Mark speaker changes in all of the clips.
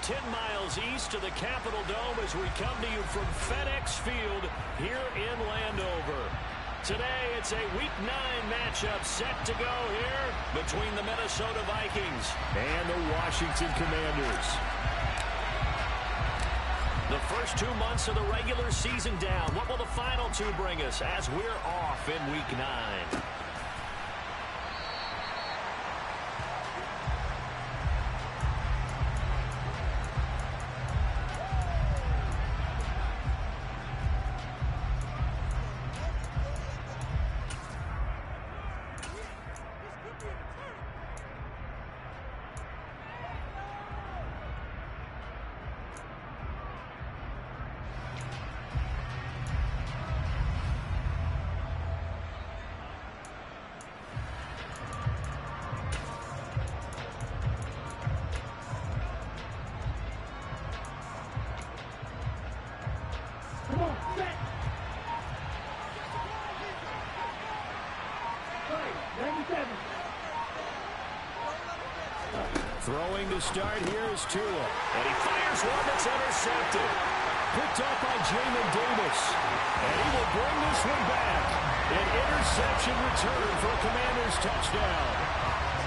Speaker 1: 10 miles east of the Capitol Dome as we come to you from FedEx Field here in Landover. Today, it's a Week 9 matchup set to go here between the Minnesota Vikings and the Washington Commanders. The first 2 months of the regular season down. What will the final 2 bring us as we're off in Week 9? Throwing to start here is Tua. And he fires one that's intercepted. Picked up by Jamin Davis. And he will bring this one back. An interception return for a Commanders touchdown.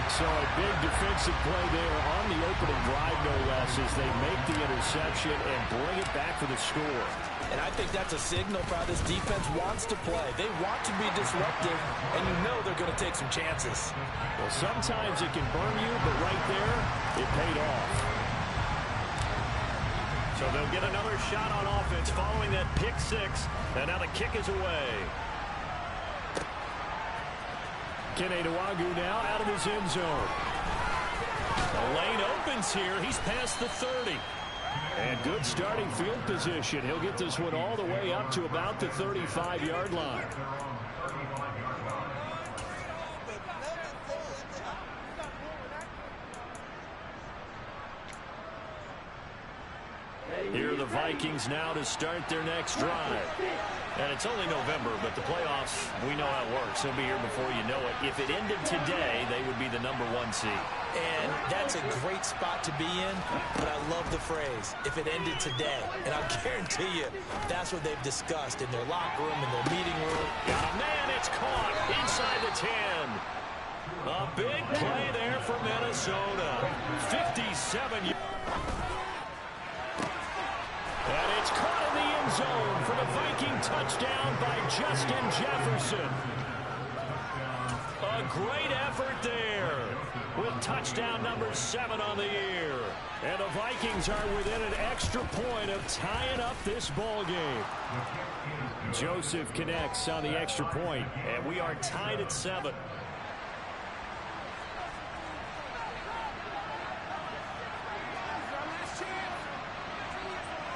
Speaker 1: So a big defensive play there on the opening drive, no less, as they make the interception and bring it back for the score.
Speaker 2: And I think that's a signal for how this defense wants to play. They want to be disruptive, and you know they're going to take some chances.
Speaker 1: Well, sometimes it can burn you, but right there, it paid off. So they'll get another shot on offense following that pick six, and now the kick is away. Kenny Nwagu now out of his end zone. The lane opens here. He's past the 30. And good starting field position. He'll get this one all the way up to about the 35-yard line. Here are the Vikings now to start their next drive. And it's only November, but the playoffs, we know how it works. They'll be here before you know it. If it ended today, they would be the #1 seed.
Speaker 2: And that's a great spot to be in, but I love the phrase, if it ended today. And I'll guarantee you, that's what they've discussed in their locker room, in their meeting room.
Speaker 1: Got a man, it's caught inside the 10. A big play there for Minnesota. 57 yards. And it's caught in the end zone for the Viking touchdown by Justin Jefferson. A great effort there with touchdown number 7 on the year. And the Vikings are within an extra point of tying up this ball game. Joseph connects on the extra point, and we are tied at 7.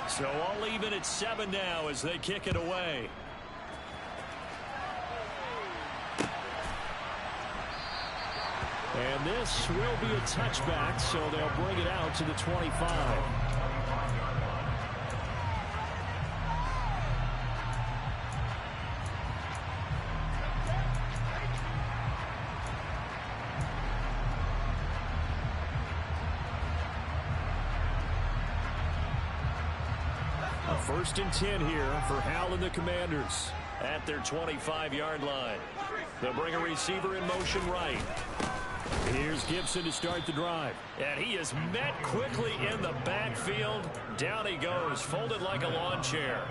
Speaker 1: So I'll leave it at 7 now as they kick it away. And this will be a touchback, so they'll bring it out to the 25. A 1st and 10 here for Hal and the Commanders at their 25-yard line. They'll bring a receiver in motion right. Here's Gibson to start the drive. And he is met quickly in the backfield. Down he goes, folded like a lawn chair.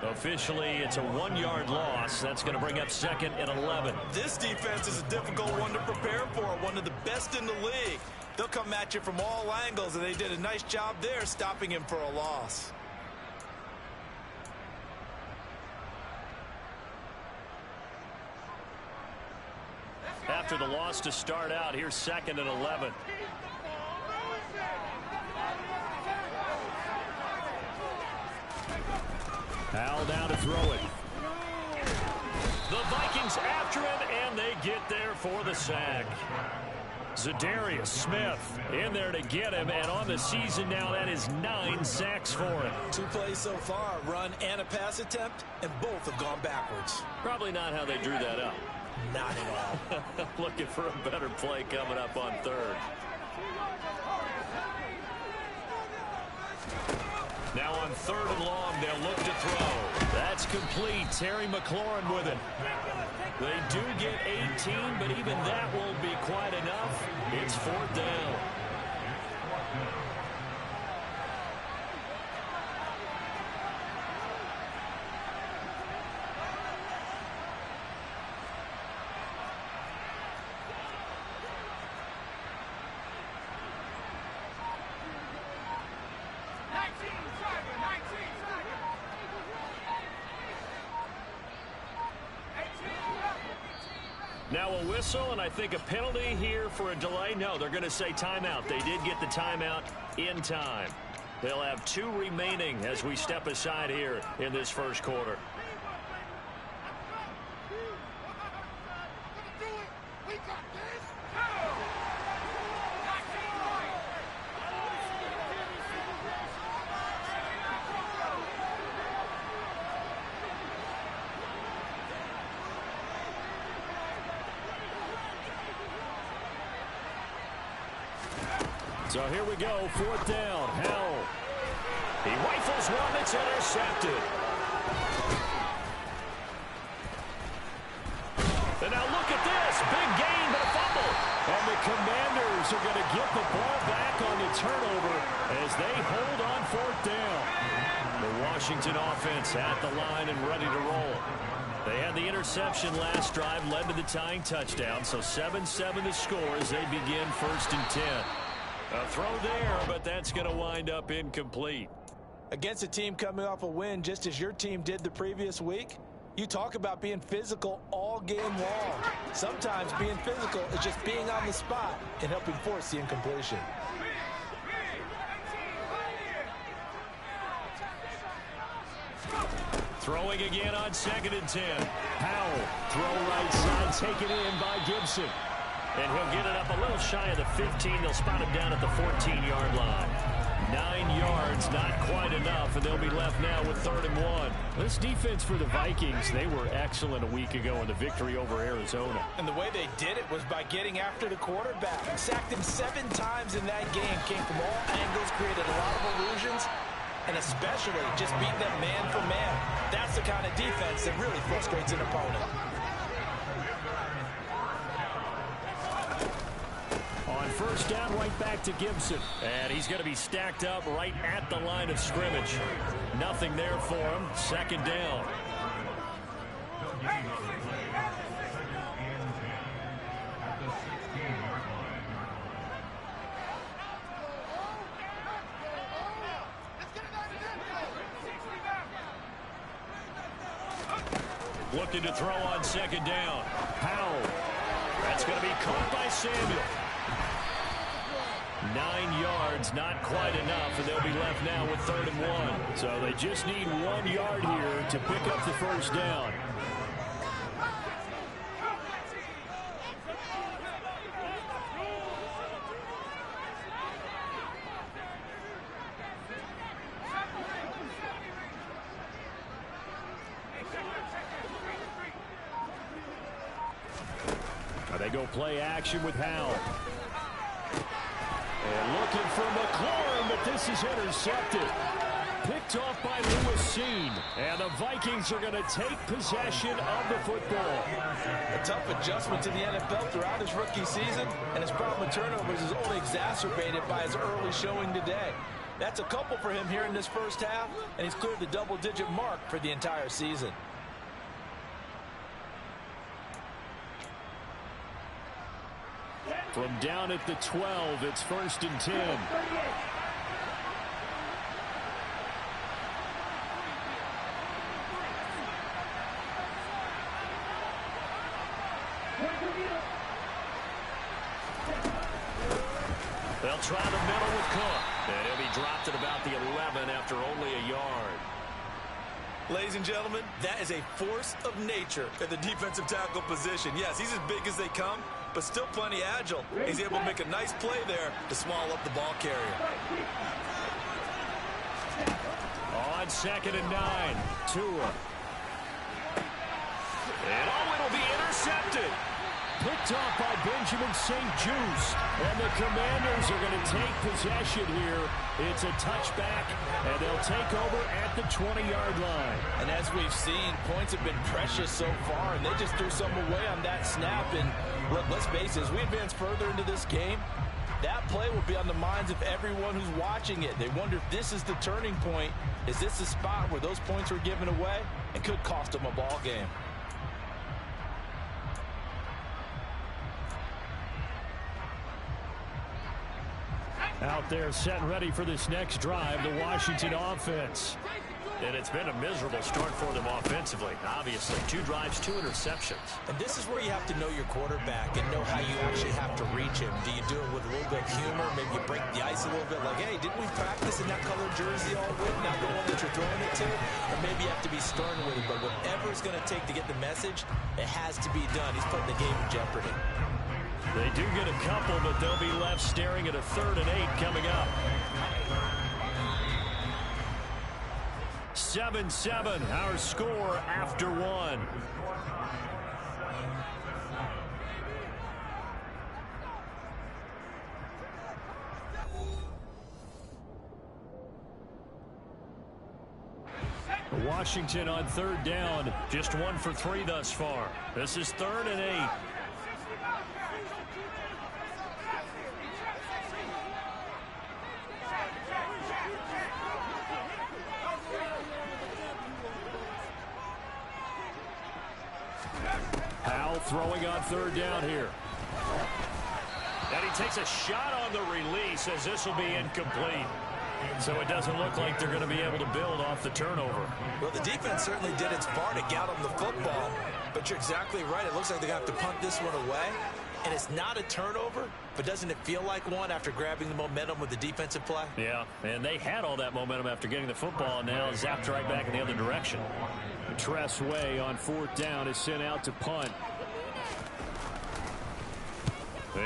Speaker 1: Officially, it's a 1-yard loss. That's going to bring up 2nd and 11.
Speaker 2: This defense is a difficult one to prepare for, one of the best in the league. They'll come at you from all angles, and they did a nice job there stopping him for a loss.
Speaker 1: After the loss to start out, here's 2nd and 11. Hal down to throw it. The Vikings after him, and they get there for the sack. Zadarius Smith in there to get him, and on the season now, that is 9 sacks for him.
Speaker 2: 2 plays so far, a run and a pass attempt, and both have gone backwards.
Speaker 1: Probably not how they drew that up.
Speaker 2: Not at all.
Speaker 1: Looking for a better play coming up on 3rd. Now on 3rd and long, they'll look to throw. That's complete. Terry McLaurin with it. They do get 18, but even that won't be quite enough. It's 4th down. Now a whistle, and I think a penalty here for a delay. No, they're going to say timeout. They did get the timeout in time. They'll have 2 remaining as we step aside here in this first quarter. So here we go, 4th down. Howell. He rifles one that's intercepted. And now look at this. Big gain, but a fumble. And the Commanders are going to get the ball back on the turnover as they hold on 4th down. The Washington offense at the line and ready to roll. They had the interception last drive, led to the tying touchdown. So 7-7 the score as they begin 1st and 10. A throw there, but that's going to wind up incomplete.
Speaker 2: Against a team coming off a win just as your team did the previous week, you talk about being physical all game long. Sometimes being physical is just being on the spot and helping force the incompletion.
Speaker 1: Throwing again on 2nd and 10. Howell, throw right side, taken in by Gibson. And he'll get it up a little shy of the 15. They'll spot him down at the 14-yard line. 9 yards, not quite enough, and they'll be left now with 3rd and 1. This defense for the Vikings, they were excellent a week ago in the victory over Arizona.
Speaker 2: And the way they did it was by getting after the quarterback. Sacked him 7 times in that game. Came from all angles, created a lot of illusions, and especially just beat them man for man. That's the kind of defense that really frustrates an opponent.
Speaker 1: On 1st down, right back to Gibson. And he's going to be stacked up right at the line of scrimmage. Nothing there for him. 2nd down. Looking to throw on 2nd down. Howell. That's going to be caught by Samuel. 9 yards, not quite enough, and they'll be left now with 3rd and 1. So they just need 1 yard here to pick up the 1st down. They go play action with Howell. And looking for McLaurin, but this is intercepted. Picked off by Lewis. And the Vikings are going to take possession of the football.
Speaker 2: A tough adjustment to the NFL throughout his rookie season, and his problem with turnovers is only exacerbated by his early showing today. That's a couple for him here in this first half, and he's cleared the double-digit mark for the entire season.
Speaker 1: From down at the 12, it's 1st and 10. They'll try the middle with Cook. And he'll be dropped at about the 11 after only a yard.
Speaker 2: Ladies and gentlemen, that is a force of nature at the defensive tackle position. Yes, he's as big as they come, but still plenty agile. He's able to make a nice play there to swallow up the ball carrier.
Speaker 1: On 2nd and 9, Tua. And it'll be intercepted. Picked off by Benjamin St. Just. And the Commanders are going to take possession here. It's a touchback, and they'll take over at the 20-yard line.
Speaker 2: And as we've seen, points have been precious so far, and they just threw some away on that snap. And look, let's face it, as we advance further into this game, that play will be on the minds of everyone who's watching it. They wonder if this is the turning point. Is this the spot where those points were given away? It could cost them a ball game.
Speaker 1: Out there set and ready for this next drive, the Washington offense. And it's been a miserable start for them offensively. Obviously, 2 drives, 2 interceptions.
Speaker 2: And this is where you have to know your quarterback and know how you actually have to reach him. Do you do it with a little bit of humor? Maybe you break the ice a little bit like, hey, didn't we practice in that colored jersey all week? Not the one that you're throwing it to? Or maybe you have to be stern with it. But whatever it's going to take to get the message, it has to be done. He's putting the game in jeopardy.
Speaker 1: They do get a couple, but they'll be left staring at a 3rd and 8 coming up. 7-7, our score after 1. Washington on 3rd down, just 1 for 3 thus far. This is 3rd and 8. Throwing on 3rd down here. And he takes a shot on the release as this will be incomplete. So it doesn't look like they're going to be able to build off the turnover.
Speaker 2: Well, the defense certainly did its part to get them the football. But you're exactly right. It looks like they're going to have to punt this one away. And it's not a turnover, but doesn't it feel like one after grabbing the momentum with the defensive play?
Speaker 1: Yeah, and they had all that momentum after getting the football, and now zapped right back in the other direction. Tress Way on 4th down is sent out to punt.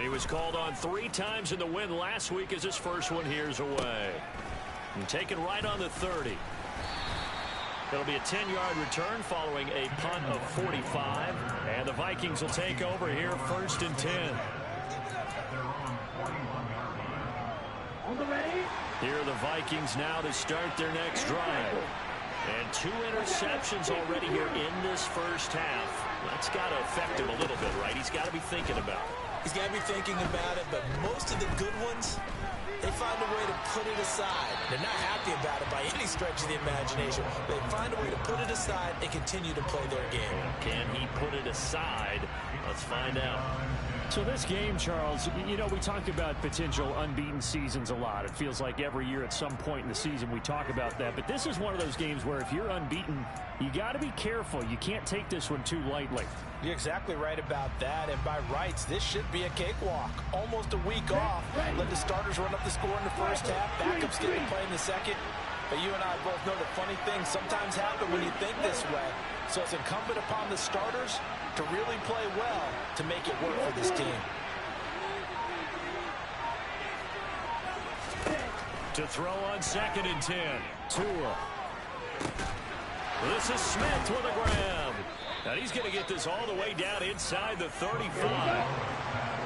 Speaker 1: He was called on 3 times in the win last week as his first one here's away. And taken right on the 30. It'll be a 10-yard return following a punt of 45. And the Vikings will take over here 1st and 10. Here are the Vikings now to start their next drive. And 2 interceptions already here in this first half. That's got to affect him a little bit, right? He's got to be thinking about it.
Speaker 2: He's got to be thinking about it, but most of the good ones, they find a way to put it aside. They're not happy about it by any stretch of the imagination. They find a way to put it aside and continue to play their game.
Speaker 1: Can he put it aside? Let's find out. So this game, Charles, you know, we talked about potential unbeaten seasons a lot. It feels like every year at some point in the season we talk about that. But this is one of those games where if you're unbeaten, you got to be careful. You can't take this one too lightly.
Speaker 2: You're exactly right about that. And by rights, this should be a cakewalk. Almost a week off. Let the starters run up the score in the first half. Backups get to play in the second. But you and I both know the funny things sometimes happen when you think this way. So it's incumbent upon the starters to really play well to make it work for this team.
Speaker 1: To throw on 2nd and 10. Tua. This is Smith with a grab. And he's going to get this all the way down inside the 35.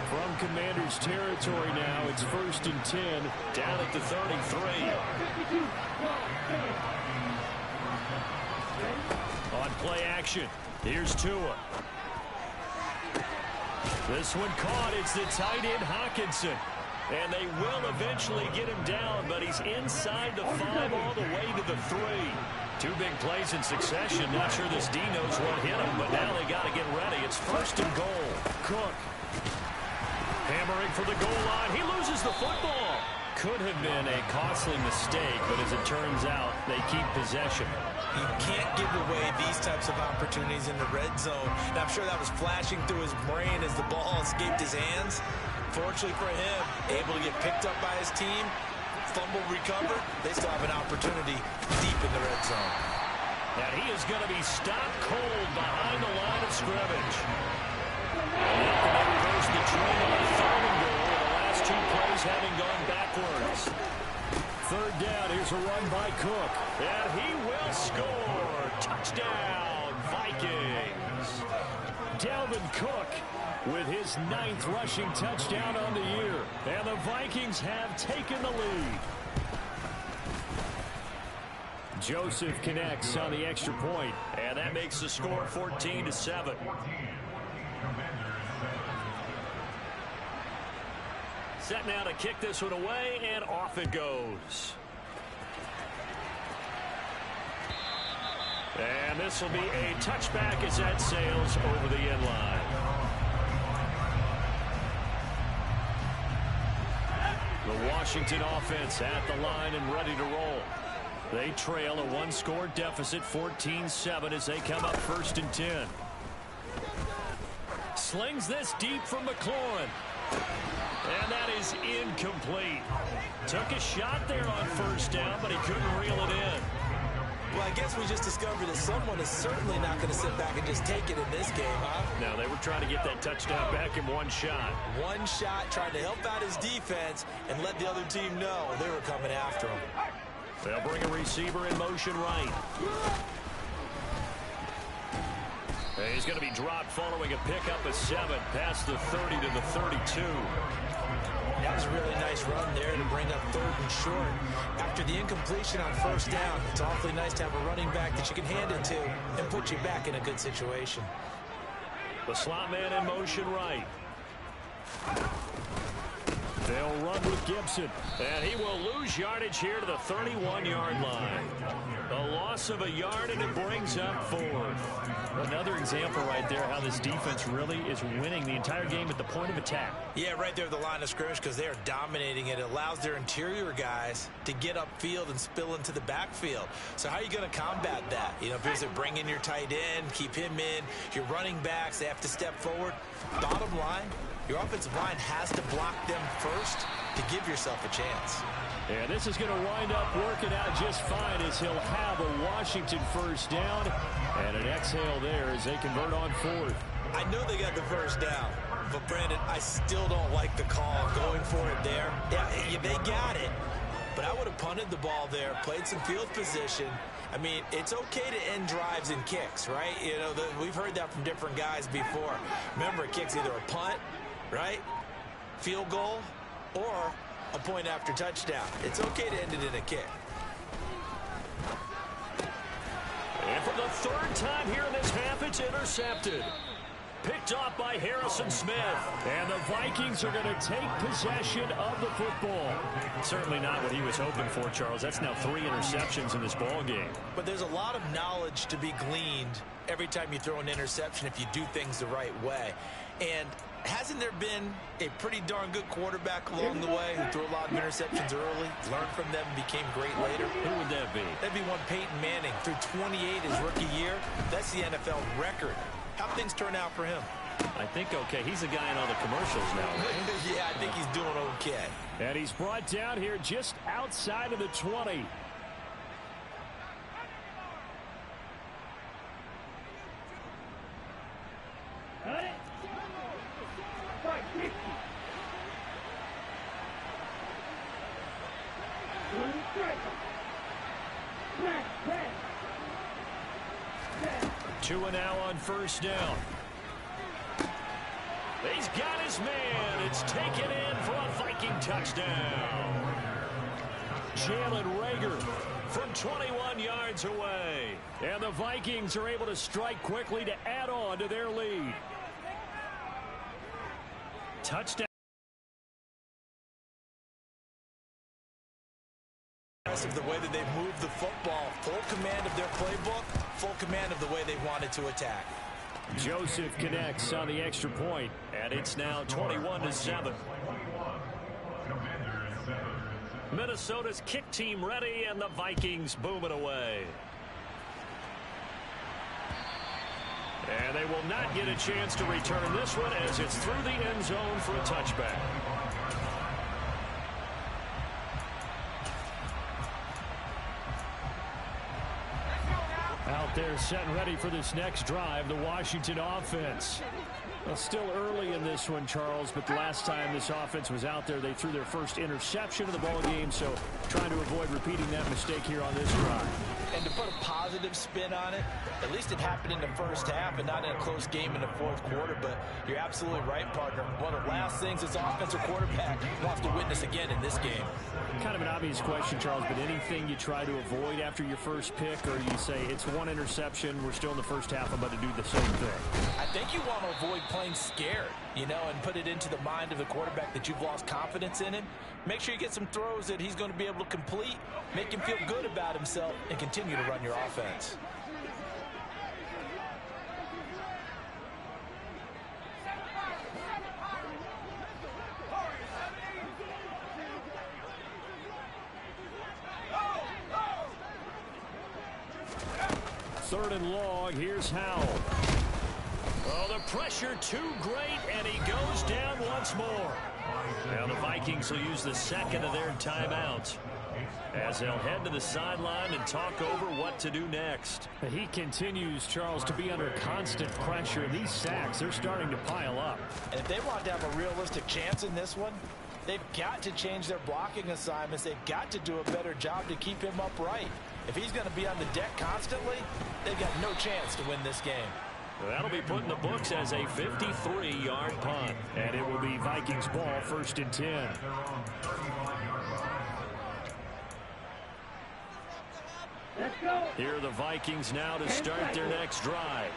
Speaker 1: From Commanders territory now, it's 1st and 10 down at the 33. On play action, here's Tua. This one caught. It's the tight end Hawkinson. And they will eventually get him down, but he's inside the 5 all the way to the 3. 2 big plays in succession. Not sure this D knows what hit him, but now they got to get ready. It's 1st and goal. Cook hammering for the goal line. He loses the football. Could have been a costly mistake, but as it turns out, they keep possession.
Speaker 2: You can't give away these types of opportunities in the red zone. And I'm sure that was flashing through his brain as the ball escaped his hands. Fortunately for him, able to get picked up by his team, fumble recovered. They still have an opportunity deep in the red zone.
Speaker 1: And he is going to be stopped cold behind the line of scrimmage. And they reverse the trend on 3rd and goal. The last 2 plays having gone backwards. 3rd down. Here's a run by Cook. And he will score. Touchdown, Vikings. Dalvin Cook with his 9th rushing touchdown on the year. And the Vikings have taken the lead. Joseph connects on the extra point, and that makes the score 14-7. Set now to kick this one away, and off it goes. And this will be a touchback as that sails over the end line. The Washington offense at the line and ready to roll. They trail a one-score deficit, 14-7, as they come up 1st and 10. Slings this deep from McLaurin. And that is incomplete. Took a shot there on 1st down, but he couldn't reel it in.
Speaker 2: Well, I guess we just discovered that someone is certainly not going to sit back and just take it in this game, huh?
Speaker 1: No, they were trying to get that touchdown back in one shot.
Speaker 2: One shot, trying to help out his defense and let the other team know they were coming after him.
Speaker 1: They'll bring a receiver in motion right. He's going to be dropped following a pickup of 7 past the 30 to the 32.
Speaker 2: That was a really nice run there to bring up 3rd and short. After the incompletion on 1st down, it's awfully nice to have a running back that you can hand it to and put you back in a good situation.
Speaker 1: The slot man in motion right. They'll run with Gibson, and he will lose yardage here to the 31-yard line. A loss of a yard, and it brings up 4th. Another example right there how this defense really is winning the entire game at the point of attack.
Speaker 2: Yeah, right there at the line of scrimmage, because they are dominating it. It allows their interior guys to get upfield and spill into the backfield. So how are you going to combat that? You know, if there's a bring in your tight end, keep him in, your running backs, they have to step forward. Bottom line, your offensive line has to block them first to give yourself a chance.
Speaker 1: And this is going to wind up working out just fine as he'll have a Washington 1st down. And an exhale there as they convert on 4th.
Speaker 2: I know they got the 1st down, but Brandon, I still don't like the call going for it there. Yeah, they got it, but I would have punted the ball there, played some field position. I mean, it's okay to end drives and kicks, right? You know, we've heard that from different guys before. Remember, a kick's either a punt, right, field goal, or a point after touchdown. It's okay to end it in a kick.
Speaker 1: And for the 3rd time here in this half, it's intercepted. Picked off by Harrison Smith. And the Vikings are going to take possession of the football. Certainly not what he was hoping for, Charles. That's now 3 interceptions in this ball game.
Speaker 2: But there's a lot of knowledge to be gleaned every time you throw an interception if you do things the right way. And hasn't there been a pretty darn good quarterback along the way who threw a lot of interceptions early, learned from them, and became great later?
Speaker 1: Who would that be?
Speaker 2: That'd be one Peyton Manning. Threw 28 his rookie year. That's the NFL record. How'd things turn out for him?
Speaker 1: I think okay. He's the guy in all the commercials now, right?
Speaker 2: Yeah, I think he's doing okay.
Speaker 1: And he's brought down here just outside of the 20. Two and now on 1st down. He's got his man. It's taken in for a Viking touchdown. Jalen Reagor from 21 yards away. And the Vikings are able to strike quickly to add on to their lead. Touchdown.
Speaker 2: The way that they've moved the football, full command of their playbook, full command of the way they wanted to attack.
Speaker 1: Joseph connects on the extra point, and it's now 21-7. Minnesota's kick team ready, and the Vikings booming away. And they will not get a chance to return this one as it's through the end zone for a touchback. Out there set and ready for this next drive, the Washington offense. Well, still early in this one, Charles, but the last time this offense was out there, they threw their first interception of the ball game, so trying to avoid repeating that mistake here on this drive.
Speaker 2: And to put a positive spin on it, at least it happened in the first half and not in a close game in the fourth quarter. But you're absolutely right, partner. One of the last things this offensive quarterback wants to witness again in this game.
Speaker 1: Kind of an obvious question, Charles, but anything you try to avoid after your first pick, or you say it's one interception, we're still in the first half, I'm about to do the same thing?
Speaker 2: I think you want to avoid playing scared, and put it into the mind of the quarterback that you've lost confidence in him. Make sure you get some throws that he's going to be able to complete, make him feel good about himself, and continue to run your offense.
Speaker 1: Third and long, here's Howell. Oh, the pressure too great, and he goes down once more. Now the Vikings will use the second of their timeouts as they'll head to the sideline and talk over what to do next. He continues, Charles, to be under constant pressure. These sacks, they're starting to pile up.
Speaker 2: And if they want to have a realistic chance in this one, they've got to change their blocking assignments. They've got to do a better job to keep him upright. If he's going to be on the deck constantly, they've got no chance to win this game.
Speaker 1: That'll be put in the books as a 53-yard punt. And it will be Vikings ball, 1st and 10. Here are the Vikings now to start their next drive.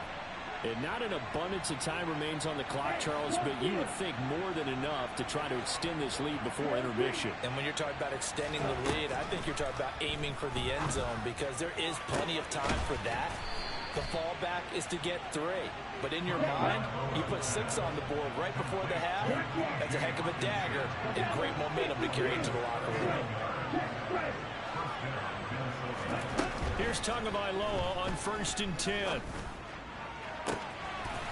Speaker 1: And not an abundance of time remains on the clock, Charles, but you would think more than enough to try to extend this lead before intermission.
Speaker 2: And when you're talking about extending the lead, I think you're talking about aiming for the end zone, because there is plenty of time for that. The fallback is to get 3. But in your mind, you put 6 on the board right before the half. That's a heck of a dagger and great momentum to carry into the locker room.
Speaker 1: Here's Tagovailoa on 1st and 10.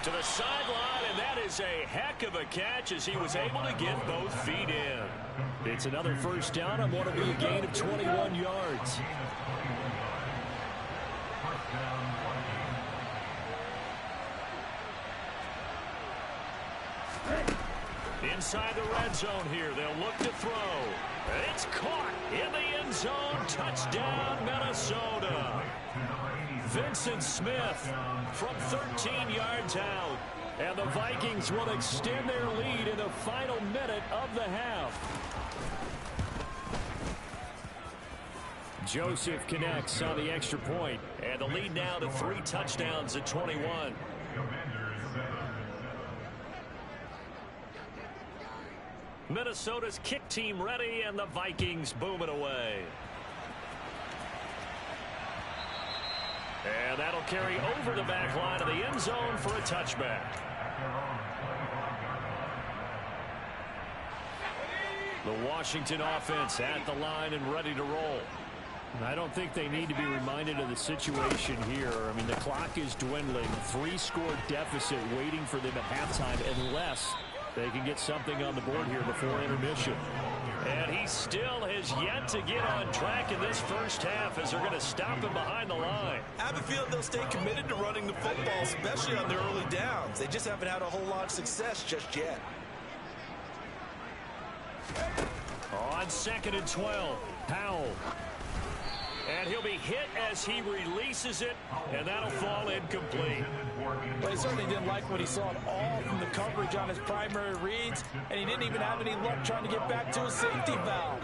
Speaker 1: To the sideline, and that is a heck of a catch as he was able to get both feet in. It's another first down on what will be a gain of 21 yards. Inside the red zone here, they'll look to throw. And it's caught in the end zone. Touchdown, Minnesota. Vincent Smith from 13 yards out. And the Vikings will extend their lead in the final minute of the half. Joseph connects on the extra point. And the lead now to 3 touchdowns at 21. Minnesota's kick team ready, and the Vikings boom it away. And that'll carry over the back line of the end zone for a touchback. The Washington offense at the line and ready to roll. I don't think they need to be reminded of the situation here. I mean, the clock is dwindling. 3-score deficit waiting for them at halftime unless they can get something on the board here before intermission. And he still has yet to get on track in this first half as they're going to stop him behind the line.
Speaker 3: I have a feeling they'll stay committed to running the football, especially on their early downs. They just haven't had a whole lot of success just yet.
Speaker 1: On 2nd and 12, Powell. And he'll be hit as he releases it, and that'll fall incomplete.
Speaker 2: Well, he certainly didn't like what he saw at all from the coverage on his primary reads, and he didn't even have any luck trying to get back to his safety valve.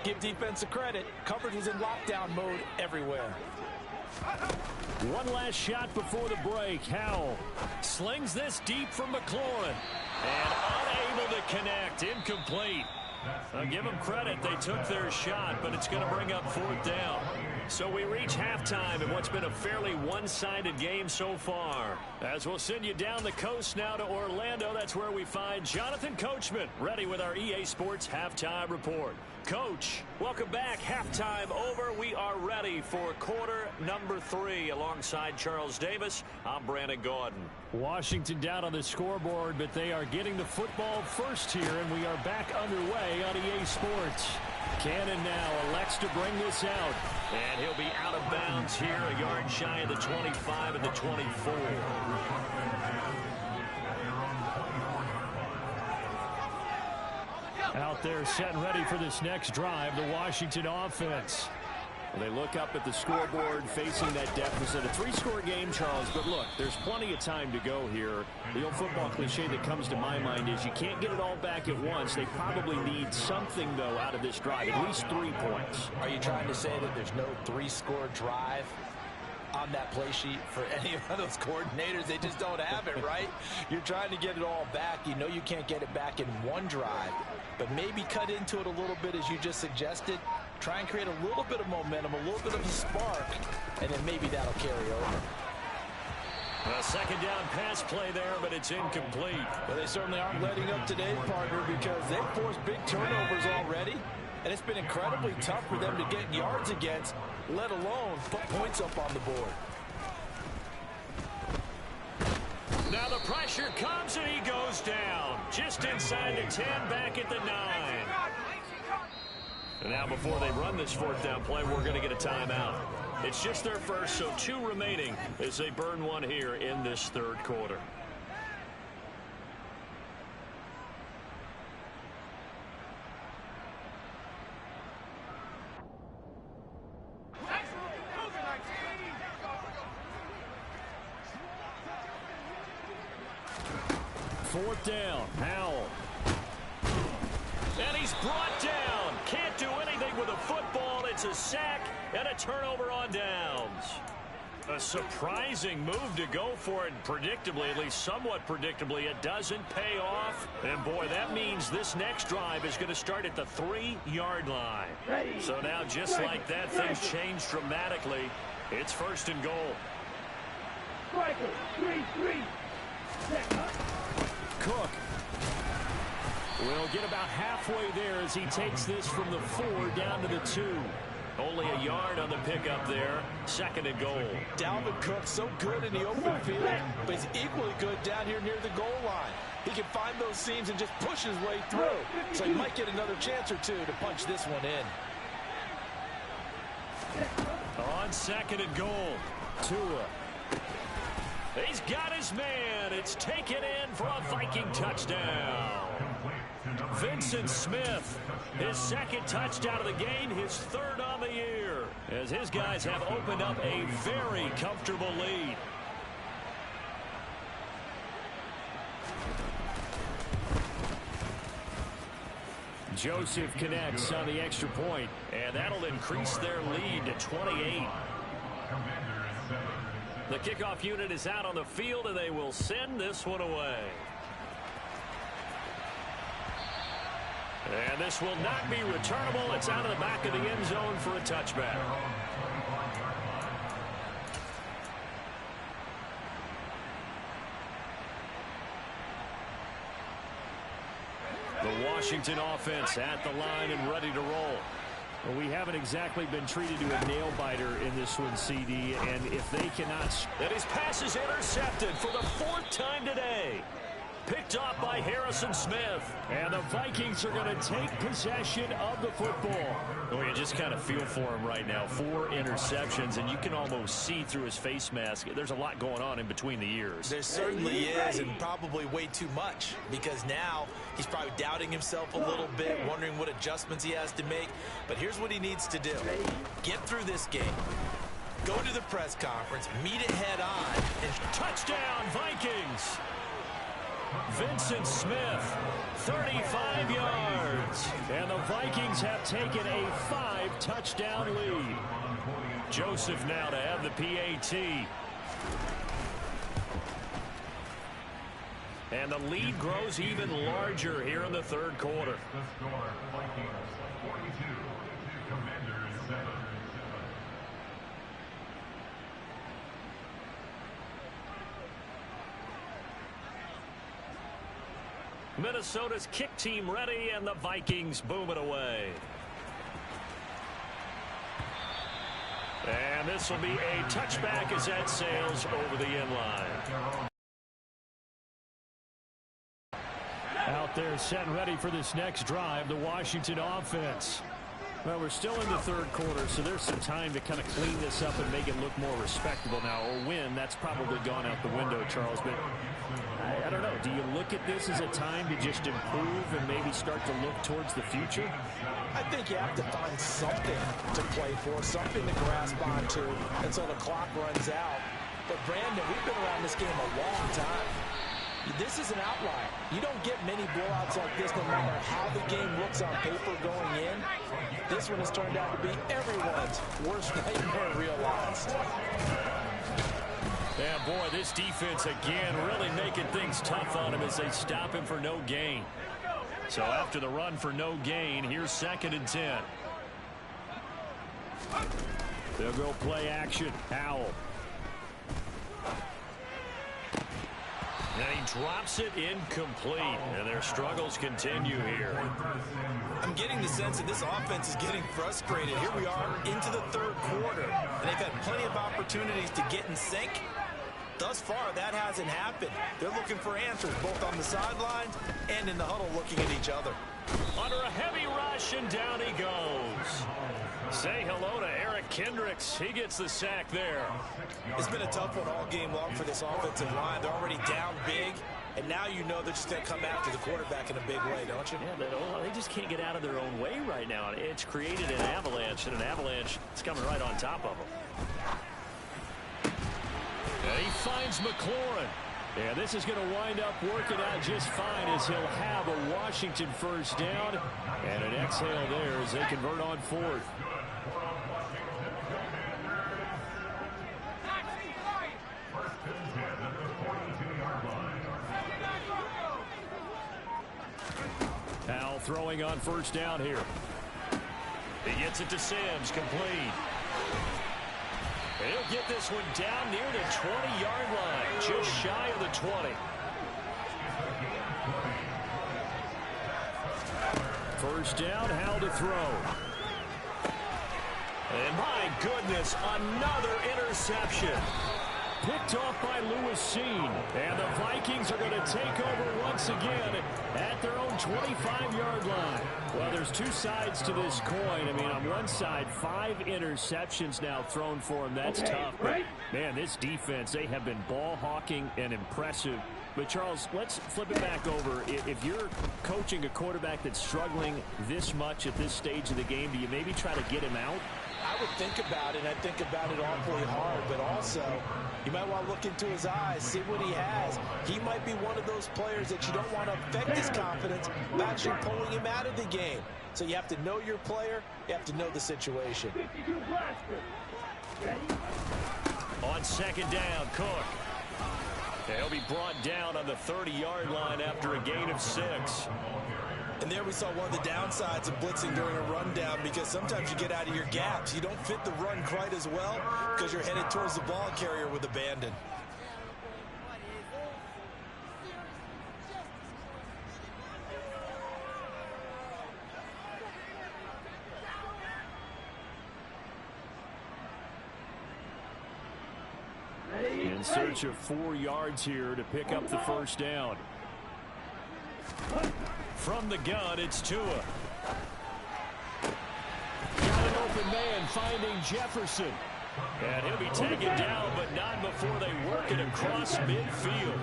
Speaker 2: Give defense a credit. Coverage was in lockdown mode everywhere.
Speaker 1: One last shot before the break. Howell slings this deep from McLaurin, and unable to connect. Incomplete. I'll give them credit. They took their shot, but it's going to bring up 4th down. So we reach halftime in what's been a fairly one-sided game so far. As we'll send you down the coast now to Orlando, that's where we find Jonathan Coachman ready with our EA Sports Halftime Report. Coach, welcome back. Halftime over. We are ready for quarter number 3 alongside Charles Davis. I'm Brandon Gaudin. Washington down on the scoreboard, but they are getting the football first here, and we are back underway on EA Sports. Cannon now elects to bring this out, and he'll be out of bounds here, a yard shy of the 25 and the 24. Out there set and ready for this next drive, the Washington offense. Well, they look up at the scoreboard facing that deficit. A 3-score game, Charles, but look, there's plenty of time to go here. The old football cliche that comes to my mind is you can't get it all back at once. They probably need something, though, out of this drive, at least 3 points.
Speaker 2: Are you trying to say that there's no 3-score drive on that play sheet for any of those coordinators? They just don't have it, right? You're trying to get it all back. You know you can't get it back in one drive, but maybe cut into it a little bit as you just suggested. Try and create a little bit of momentum, a little bit of a spark, and then maybe that'll carry over.
Speaker 1: A second down pass play there, but it's incomplete.
Speaker 2: Well, they certainly aren't letting up today, partner, because they've forced big turnovers already, and it's been incredibly tough for them to get yards against, let alone put points up on the board.
Speaker 1: Now the pressure comes and he goes down. Just inside the 10, back at the 9. And now before they run this 4th down play, we're going to get a timeout. It's just their first, so 2 remaining as they burn one here in this 3rd quarter. Fourth down, Howell. And he's brought down. Can't do anything with a football. It's a sack and a turnover on downs. A surprising move to go for it, predictably, at least somewhat predictably. It doesn't pay off. And, boy, that means this next drive is going to start at the 3-yard line. So now, just like that, things change dramatically. It's 1st and goal. Cook will get about halfway there as he takes this from the 4 down to the 2. Only a yard on the pickup there. 2nd and goal.
Speaker 2: Dalvin Cook so good in the open field, but he's equally good down here near the goal line. He can find those seams and just push his way through. So he might get another chance or 2 to punch this one in.
Speaker 1: On 2nd and goal, Tua. He's got his man. It's taken in for a Viking touchdown. Vincent Smith, his 2nd touchdown of the game, his 3rd on the year, as his guys have opened up a very comfortable lead. Joseph connects on the extra point, and that'll increase their lead to 28. The kickoff unit is out on the field, and they will send this one away. And this will not be returnable. It's out of the back of the end zone for a touchback. The Washington offense at the line and ready to roll. Well, we haven't exactly been treated to a nail-biter in this one, CD, and if they cannot... And his pass is intercepted for the 4th time today. Picked off by Harrison Smith. And the Vikings are going to take possession of the football. Oh, you just kind of feel for him right now. 4 interceptions, and you can almost see through his face mask. There's a lot going on in between the ears.
Speaker 2: There certainly is, and probably way too much, because now he's probably doubting himself a little bit, wondering what adjustments he has to make. But here's what he needs to do. Get through this game. Go to the press conference, meet it head on, and
Speaker 1: touchdown, Vikings! Vincent Smith, 35 yards. And the Vikings have taken a 5-touchdown lead. Joseph now to have the PAT. And the lead grows even larger here in the 3rd quarter. Minnesota's kick team ready, and the Vikings boom it away. And this will be a touchback as that sails over the end line. Out there set and ready for this next drive, the Washington offense. Well, we're still in the third quarter, so there's some time to kind of clean this up and make it look more respectable now. A win, that's probably gone out the window, Charles. But I don't know. Do you look at this as a time to just improve and maybe start to look towards the future?
Speaker 2: I think you have to find something to play for, something to grasp onto until the clock runs out. But, Brandon, we've been around this game a long time. This is an outlier. You don't get many blowouts like this no matter how the game looks on paper going in. This one has turned out to be everyone's worst nightmare realized.
Speaker 1: Yeah, boy, this defense again really making things tough on him as they stop him for no gain. So after the run for no gain, here's 2nd and 10. They'll go play action. Howell. And he drops it incomplete, and their struggles continue here.
Speaker 3: I'm getting the sense that this offense is getting frustrated. Here we are into the third quarter, and they've had plenty of opportunities to get in sync. Thus far, that hasn't happened. They're looking for answers both on the sidelines and in the huddle looking at each other.
Speaker 1: Under a heavy rush, and down he goes. Say hello to Eric Kendricks. He gets the sack there.
Speaker 3: It's been a tough one all game long for this offensive line. They're already down big, and now you know they're just going to come after the quarterback in a big way, don't you?
Speaker 1: Yeah, they just can't get out of their own way right now. It's created an avalanche, and an avalanche is coming right on top of them. And he finds McLaurin. Yeah, this is going to wind up working out just fine as he'll have a Washington first down. And an exhale there as they convert on 4th. Howell throwing on first down here. He gets it to Sims, complete. He'll get this one down near the 20-yard line, just shy of the 20. First down, Howell to throw. And my goodness, another interception. Picked off by Lewis Seen. And the Vikings are going to take over once again at their own 25-yard line. Well, there's two sides to this coin. I mean, on one side, 5 interceptions now thrown for him. That's tough. But, man, this defense, they have been ball hawking and impressive. But, Charles, let's flip it back over. If you're coaching a quarterback that's struggling this much at this stage of the game, do you maybe try to get him out?
Speaker 2: I would think about it. I think about it awfully hard, but also you might want to look into his eyes, see what he has. He might be one of those players that you don't want to affect his confidence by actually pulling him out of the game. So you have to know your player. You have to know the situation.
Speaker 1: On second down, Cook. He'll be brought down on the 30-yard line after a gain of 6.
Speaker 3: And there we saw one of the downsides of blitzing during a rundown, because sometimes you get out of your gaps. You don't fit the run quite as well because you're headed towards the ball carrier with abandon.
Speaker 1: In search of 4 yards here to pick up the first down. From the gun, it's Tua. Got an open man finding Jefferson. And he'll be taken down, but not before they work it across midfield.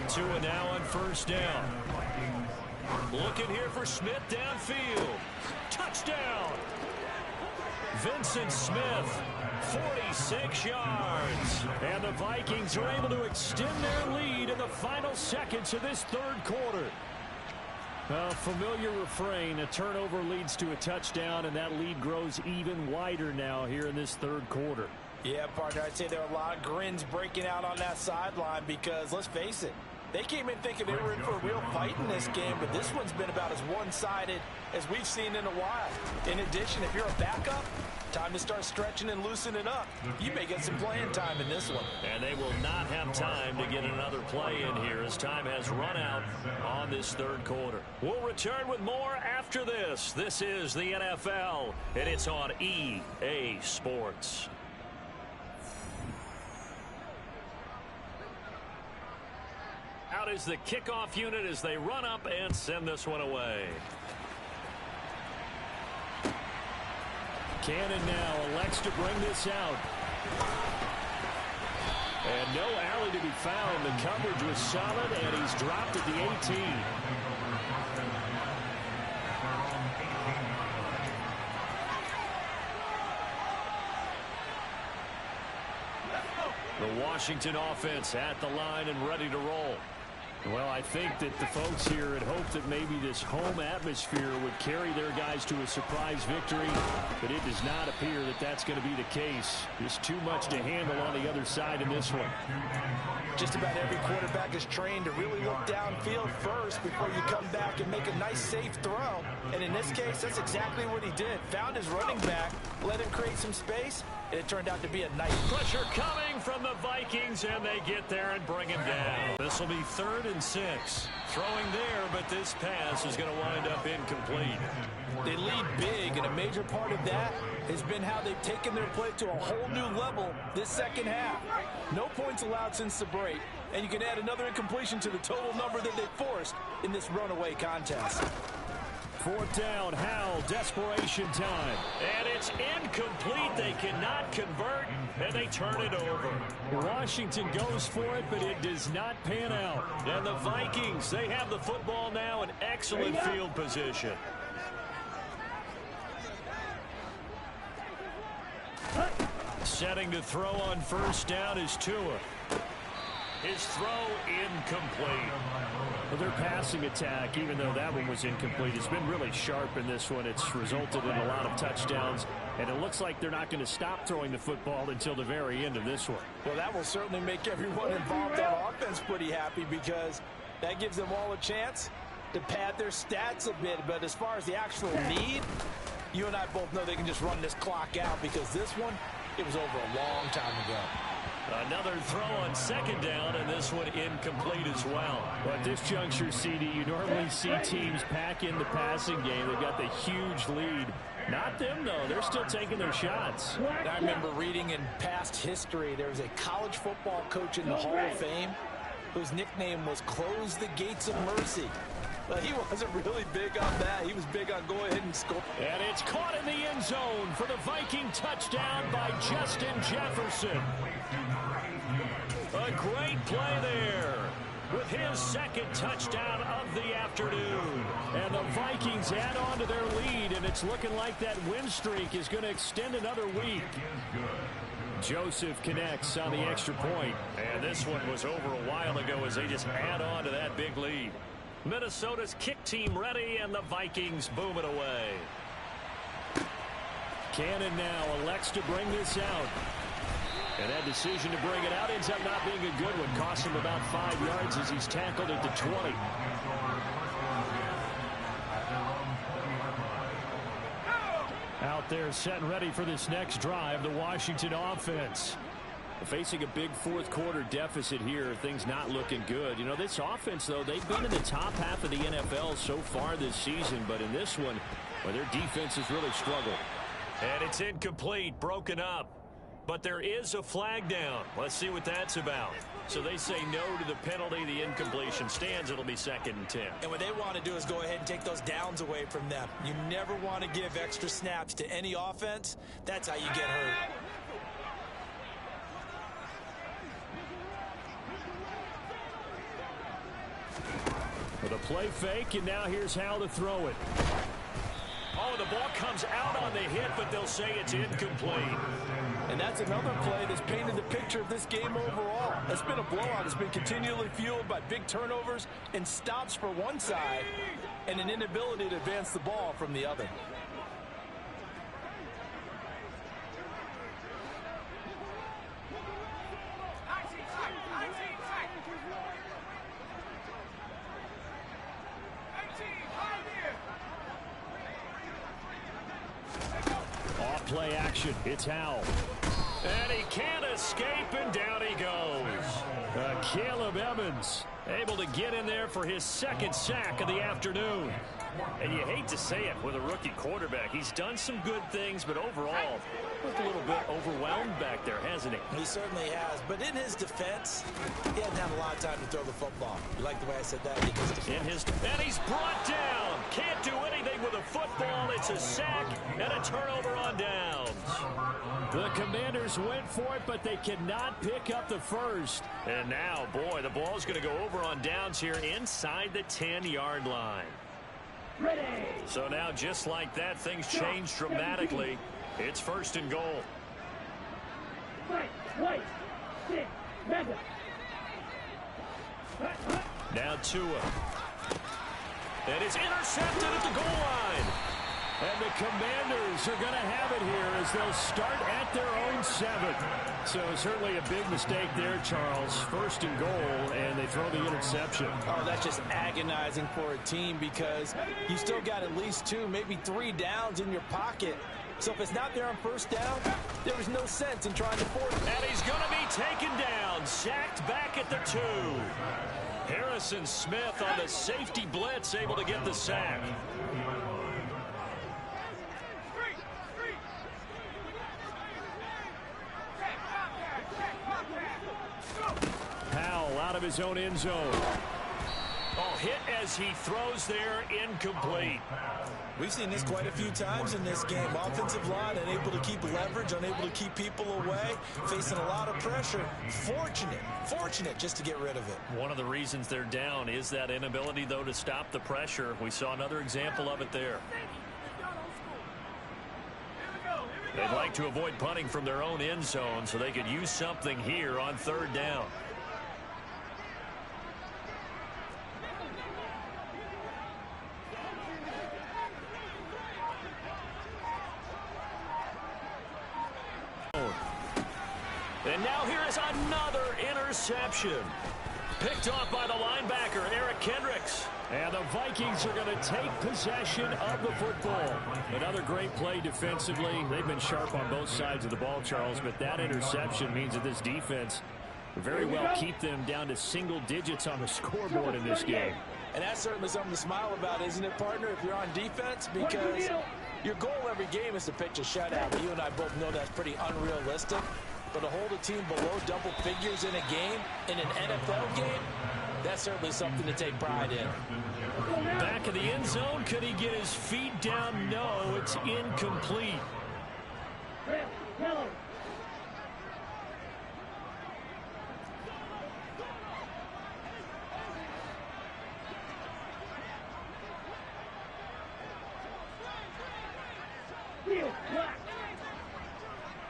Speaker 1: Tua now on first down. Looking here for Smith downfield. Touchdown! Vincent Smith, 46 yards. And the Vikings are able to extend their lead in the final seconds of this third quarter. A familiar refrain, a turnover leads to a touchdown, and that lead grows even wider now here in this third quarter.
Speaker 2: Yeah, partner, I'd say there are a lot of grins breaking out on that sideline because, let's face it, they came in thinking they were in for a real fight in this game, but this one's been about as one-sided as we've seen in a while. In addition, if you're a backup, time to start stretching and loosening up. You may get some playing time in this one.
Speaker 1: And they will not have time to get another play in here as time has run out on this third quarter. We'll return with more after this. This is the NFL, and it's on EA Sports. Out is the kickoff unit as they run up and send this one away. Cannon now elects to bring this out. And no alley to be found. The coverage was solid, and he's dropped at the 18. The Washington offense at the line and ready to roll. Well, I think that the folks here had hoped that maybe this home atmosphere would carry their guys to a surprise victory, but it does not appear that that's going to be the case. Just too much to handle on the other side in this one.
Speaker 2: Just about every quarterback is trained to really look downfield first before you come back and make a nice, safe throw. And in this case, that's exactly what he did. Found his running back, let him create some space, and it turned out to be a nice
Speaker 1: pressure coming from the Vikings, and they get there and bring him down. This will be 3rd and 6. Throwing there, but this pass is going to wind up incomplete.
Speaker 2: They lead big, and a major part of that has been how they've taken their play to a whole new level this second half. No points allowed since the break, and you can add another incompletion to the total number that they forced in this runaway contest.
Speaker 1: 4th down, Howell, desperation time. And it's incomplete. They cannot convert, and they turn it over. Washington goes for it, but it does not pan out. And the Vikings, they have the football now in excellent field position. Setting to throw on 1st down is Tua. His throw incomplete. Well, their passing attack, even though that one was incomplete, has been really sharp in this one. It's resulted in a lot of touchdowns, and it looks like they're not going to stop throwing the football until the very end of this one.
Speaker 2: Well, that will certainly make everyone involved on offense pretty happy, because that gives them all a chance to pad their stats a bit. But as far as the actual need, you and I both know they can just run this clock out, because this one, it was over a long time ago.
Speaker 1: Another throw on 2nd down, and this one incomplete as well. But at this juncture, CD, you normally see teams pack in the passing game. They've got the huge lead. Not them, though. They're still taking their shots.
Speaker 2: I remember reading in past history, there was a college football coach in the Hall of Fame whose nickname was Close the Gates of Mercy. But he wasn't really big on that. He was big on go ahead and score.
Speaker 1: And it's caught in the end zone for the Viking touchdown by Justin Jefferson. A great play there with his 2nd touchdown of the afternoon. And the Vikings add on to their lead, and it's looking like that win streak is going to extend another week. Joseph connects on the extra point. And this one was over a while ago as they just add on to that big lead. Minnesota's kick team ready, and the Vikings boom it away. Cannon now elects to bring this out. And that decision to bring it out ends up not being a good one. Costs him about 5 yards as he's tackled at the 20. Out there set and ready for this next drive, the Washington offense. Facing a big 4th quarter deficit here, things not looking good. You know, this offense, though, they've been in the top half of the NFL so far this season, but in this one, well, their defense has really struggled. And it's incomplete, broken up. But there is a flag down. Let's see what that's about. So they say no to the penalty. The incompletion stands. It'll be 2nd and 10.
Speaker 2: And what they want to do is go ahead and take those downs away from them. You never want to give extra snaps to any offense. That's how you get hurt.
Speaker 1: With a play fake, and now here's how to throw it. Oh, the ball comes out on the hit, but they'll say it's incomplete.
Speaker 2: And that's another play that's painted the picture of this game overall. It's been a blowout. It's been continually fueled by big turnovers and stops for one side and an inability to advance the ball from the other.
Speaker 1: Play action. It's Howell. And he can't escape, and down he goes. Caleb Evans able to get in there for his second sack of the afternoon. And you hate to say it with a rookie quarterback. He's done some good things, but overall, looked a little bit overwhelmed back there, hasn't he?
Speaker 2: He certainly has. But in his defense, he hadn't had a lot of time to throw the football. You like the way I said that? In his defense.
Speaker 1: And he's brought down. Can't do anything with a football. It's a sack and a turnover on downs. The Commanders went for it, but they cannot pick up the first. And now, boy, the ball's going to go over on downs here inside the 10-yard line.
Speaker 4: Ready.
Speaker 1: So now, just like that, things change dramatically. It's first and goal.
Speaker 4: White.
Speaker 1: Now Tua. And it's intercepted at the goal line. And the Commanders are going to have it here as they'll start at their own 7. So certainly a big mistake there, Charles. First and goal, and they throw the interception.
Speaker 2: Oh, that's just agonizing for a team because you still got at least 2, maybe 3 downs in your pocket. So if it's not there on first down, there was no sense in trying to force it.
Speaker 1: And he's going to be taken down, sacked back at the 2. Harrison Smith on the safety blitz, able to get the sack. Powell out of his own end zone. Oh, hit as he throws there, incomplete.
Speaker 3: We've seen this quite a few times in this game. Offensive line unable to keep leverage, unable to keep people away, facing a lot of pressure. Fortunate just to get rid of it.
Speaker 1: One of the reasons they're down is that inability, though, to stop the pressure. We saw another example of it there. They'd like to avoid punting from their own end zone so they could use something here on third down. And now here is another interception. Picked off by the linebacker, Eric Kendricks. And the Vikings are going to take possession of the football. Another great play defensively. They've been sharp on both sides of the ball, Charles, but that interception means that this defense very well keep them down to single digits on the scoreboard in this game.
Speaker 2: And that's certainly something to smile about, isn't it, partner, if you're on defense? Because your goal every game is to pitch a shutout. You and I both know that's pretty unrealistic. But to hold a team below double figures in a game, in an NFL game, that's certainly something to take pride in.
Speaker 1: Back of the end zone, could he get his feet down? No, it's incomplete.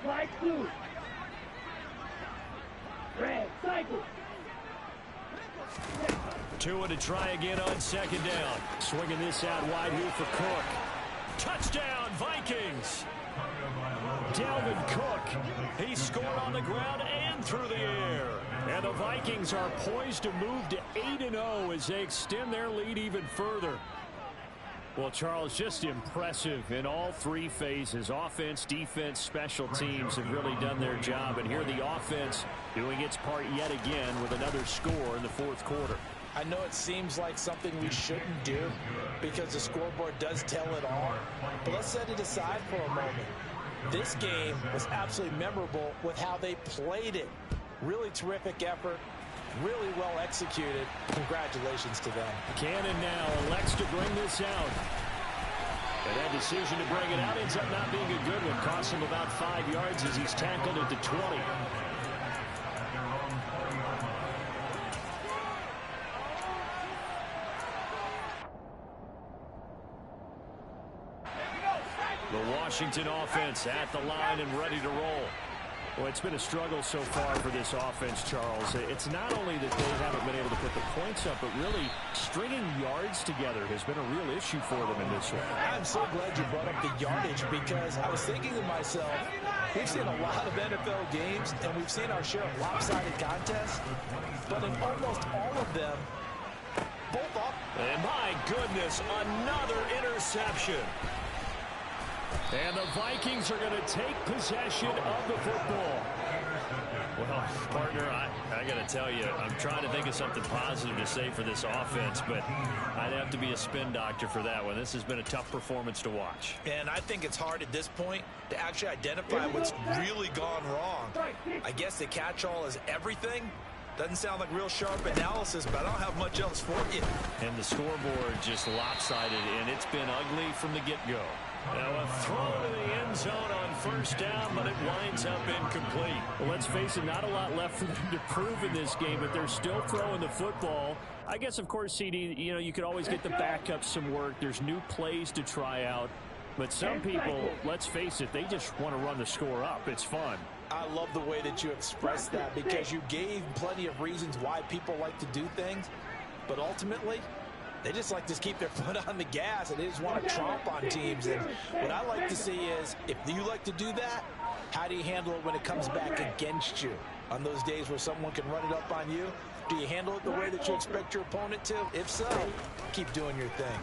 Speaker 4: White, blue. Red, cycle.
Speaker 1: Tua to try again on second down. Swinging this out wide here for Cook. Touchdown, Vikings. Dalvin Cook. He scored on the ground and through the air. And the Vikings are poised to move to 8-0 as they extend their lead even further. Well, Charles, just impressive in all 3 phases. Offense, defense, special teams have really done their job. And here the offense doing its part yet again with another score in the 4th quarter.
Speaker 2: I know it seems like something we shouldn't do because the scoreboard does tell it all. But let's set it aside for a moment. This game was absolutely memorable with how they played it. Really terrific effort. Really well executed. Congratulations to them.
Speaker 1: Cannon now elects to bring this out. And that decision to bring it out ends up not being a good one. Costs him about 5 yards as he's tackled at the 20. The Washington offense at the line and ready to roll. Well, it's been a struggle so far for this offense, Charles. It's not only that they haven't been able to put the points up, but really stringing yards together has been a real issue for them in this one.
Speaker 2: I'm so glad you brought up the yardage because I was thinking to myself, we've seen a lot of NFL games and we've seen our share of lopsided contests, but in almost all of them, both off.
Speaker 1: And my goodness, another interception. And the Vikings are going to take possession of the football. Well, partner, I got to tell you, I'm trying to think of something positive to say for this offense, but I'd have to be a spin doctor for that one. This has been a tough performance to watch.
Speaker 2: And I think it's hard at this point to actually identify what's really gone wrong. I guess the catch-all is everything. Doesn't sound like real sharp analysis, but I don't have much else for you.
Speaker 1: And the scoreboard just lopsided, and it's been ugly from the get-go. Now a throw to the end zone on first down, but it winds up incomplete. Well, let's face it, not a lot left for them to prove in this game, but they're still throwing the football. I guess, of course, CD, you could always get the backup some work. There's new plays to try out. But some people, let's face it, they just want to run the score up. It's fun.
Speaker 2: I love the way that you expressed that because you gave plenty of reasons why people like to do things. But ultimately, they just like to keep their foot on the gas, and they just want to tromp on teams. And what I like to see is, if you like to do that, how do you handle it when it comes back against you? On those days where someone can run it up on you, do you handle it the way that you expect your opponent to? If so, keep doing your thing.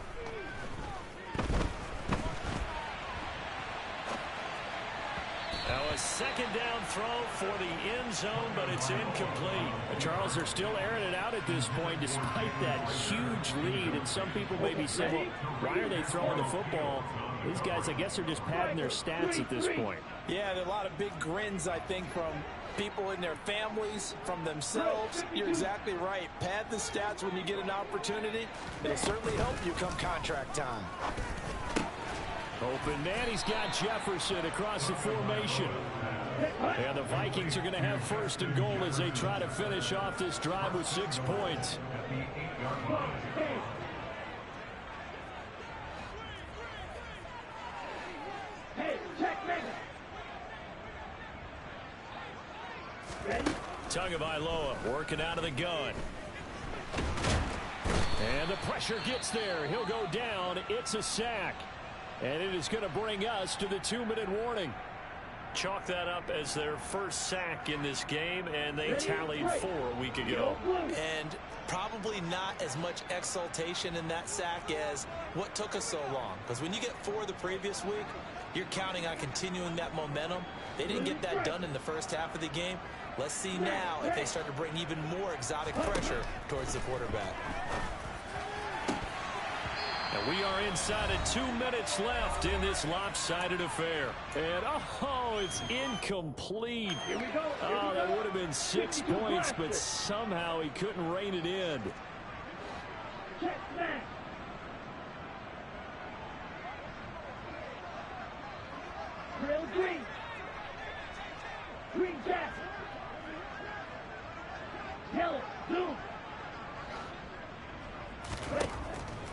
Speaker 1: Now a second down throw for the end zone, but it's incomplete. Charles, they're still airing it out at this point despite that huge lead. And some people may be saying, well, why are they throwing the football? These guys, I guess, are just padding their stats at this point.
Speaker 2: Yeah, there are a lot of big grins, I think, from people in their families, from themselves. You're exactly right. Pad the stats when you get an opportunity. It'll certainly help you come contract time.
Speaker 1: Open man, he's got Jefferson across the formation. And the Vikings are going to have first and goal as they try to finish off this drive with 6 points. Tagovailoa working out of the gun. And the pressure gets there. He'll go down. It's a sack. And it is going to bring us to the 2-minute warning. Chalk that up as their first sack in this game, and they tallied 4 a week ago.
Speaker 2: And probably not as much exultation in that sack as what took us so long. Because when you get 4 the previous week, you're counting on continuing that momentum. They didn't get that done in the first half of the game. Let's see now if they start to bring even more exotic pressure towards the quarterback.
Speaker 1: And we are inside of 2 minutes left in this lopsided affair. And, oh, it's incomplete.
Speaker 4: Here we go.
Speaker 1: Oh, that would have been 6 points, but somehow he couldn't rein it in.
Speaker 4: Check smash. Drill green. Green jack. Yellow, blue. Red.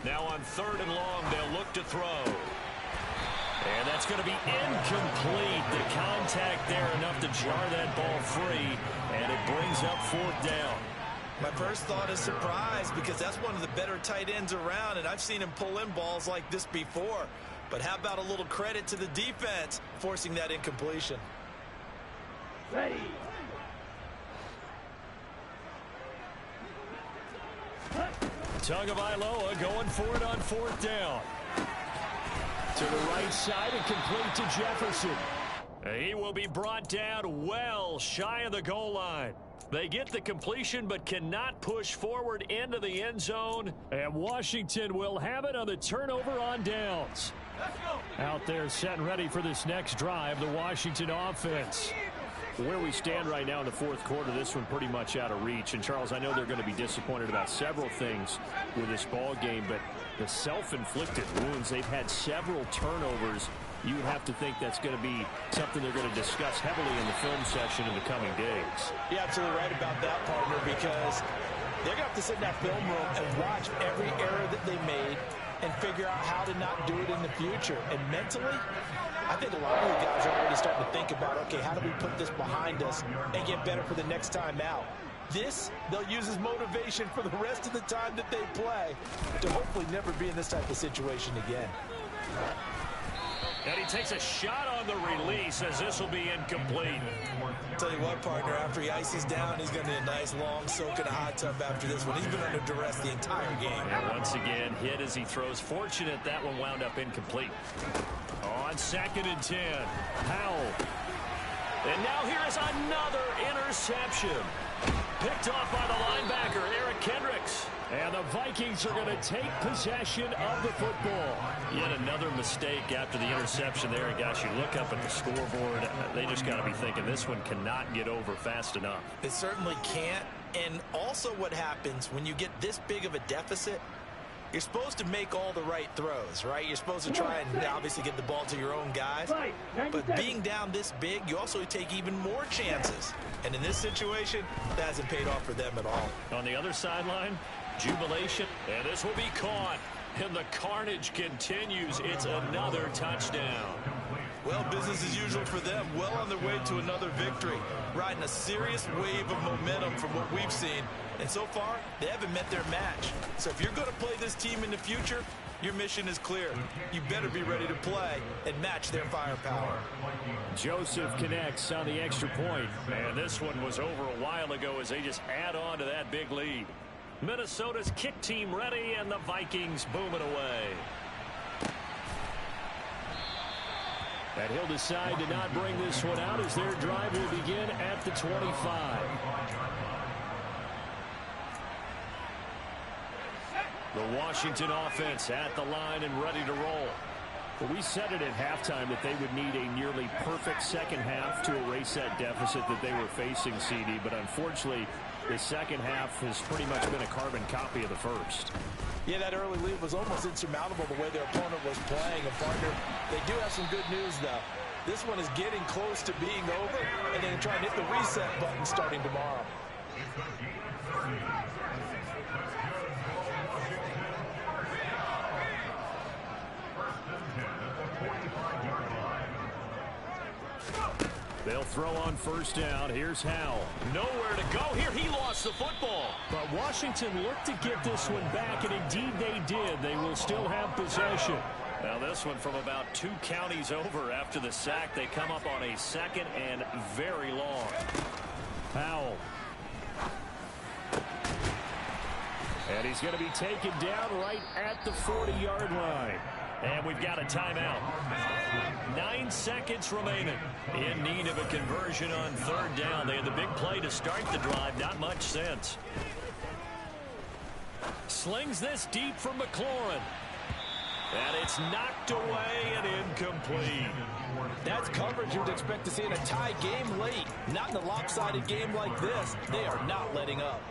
Speaker 1: Now on 3rd and long, they'll look to throw. And that's going to be incomplete. The contact there enough to jar that ball free, and it brings up 4th down.
Speaker 3: My first thought is surprise because that's one of the better tight ends around, and I've seen him pull in balls like this before. But how about a little credit to the defense forcing that incompletion?
Speaker 4: Ready.
Speaker 1: Tagovailoa going for it on 4th down. To the right side and complete to Jefferson. He will be brought down well shy of the goal line. They get the completion but cannot push forward into the end zone. And Washington will have it on the turnover on downs. Out there set and ready for this next drive, the Washington offense. Where we stand right now in the 4th quarter, this one pretty much out of reach. And, Charles, I know they're going to be disappointed about several things with this ball game, but the self-inflicted wounds, they've had several turnovers. You have to think that's going to be something they're going to discuss heavily in the film session in the coming days.
Speaker 2: You're absolutely right about that, partner, because they're going to have to sit in that film room and watch every error that they made and figure out how to not do it in the future. And mentally, I think a lot of the guys are already starting to think about, okay, how do we put this behind us and get better for the next time out? This, they'll use as motivation for the rest of the time that they play to hopefully never be in this type of situation again.
Speaker 1: And he takes a shot on the release as this will be incomplete.
Speaker 2: Tell you what, partner, after he ices down, he's going to need a nice long soak in a hot tub after this one. He's been under duress the entire game.
Speaker 1: And once again, hit as he throws. Fortunate that one wound up incomplete. On 2nd and 10, Howell. And now here is another interception. Picked off by the linebacker, Eric Kendricks. And the Vikings are going to take possession of the football. Yet another mistake after the interception there. And guys, you look up at the scoreboard, they just got to be thinking this one cannot get over fast enough.
Speaker 2: It certainly can't. And also what happens when you get this big of a deficit, you're supposed to make all the right throws, right? You're supposed to try and obviously get the ball to your own guys. But being down this big, you also take even more chances. And in this situation, that hasn't paid off for them at all.
Speaker 1: On the other sideline, jubilation. And this will be caught. And the carnage continues. It's another touchdown.
Speaker 2: Well, business as usual for them. Well on their way to another victory. Riding a serious wave of momentum from what we've seen. And so far, they haven't met their match. So if you're going to play this team in the future, your mission is clear. You better be ready to play and match their firepower.
Speaker 1: Joseph connects on the extra point. And this one was over a while ago as they just add on to that big lead. Minnesota's kick team ready, and the Vikings booming away. And he'll decide to not bring this one out as their drive will begin at the 25. The Washington offense at the line and ready to roll. Well, we said it at halftime that they would need a nearly perfect second half to erase that deficit that they were facing, CD. But unfortunately, the second half has pretty much been a carbon copy of the first.
Speaker 2: Yeah, that early lead was almost insurmountable the way their opponent was playing. And partner, they do have some good news, though. This one is getting close to being over, and they can try and hit the reset button starting tomorrow.
Speaker 1: They'll throw on first down. Here's Howell. Nowhere to go here. He lost the football. But Washington looked to get this one back, and indeed they did. They will still have possession. Now this one from about 2 counties over after the sack. They come up on a 2nd and very long. Howell. And he's going to be taken down right at the 40-yard line. And we've got a timeout. 9 seconds remaining. In need of a conversion on 3rd down. They had the big play to start the drive. Not much sense. Slings this deep from McLaurin. And it's knocked away and incomplete.
Speaker 2: That's coverage you'd expect to see in a tie game late. Not in a lopsided game like this. They are not letting up.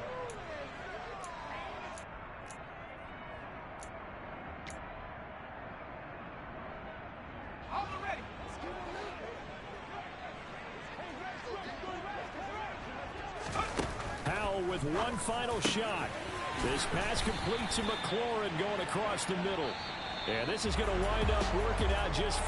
Speaker 1: With one final shot. This pass complete to McLaurin going across the middle. And this is going to wind up working out just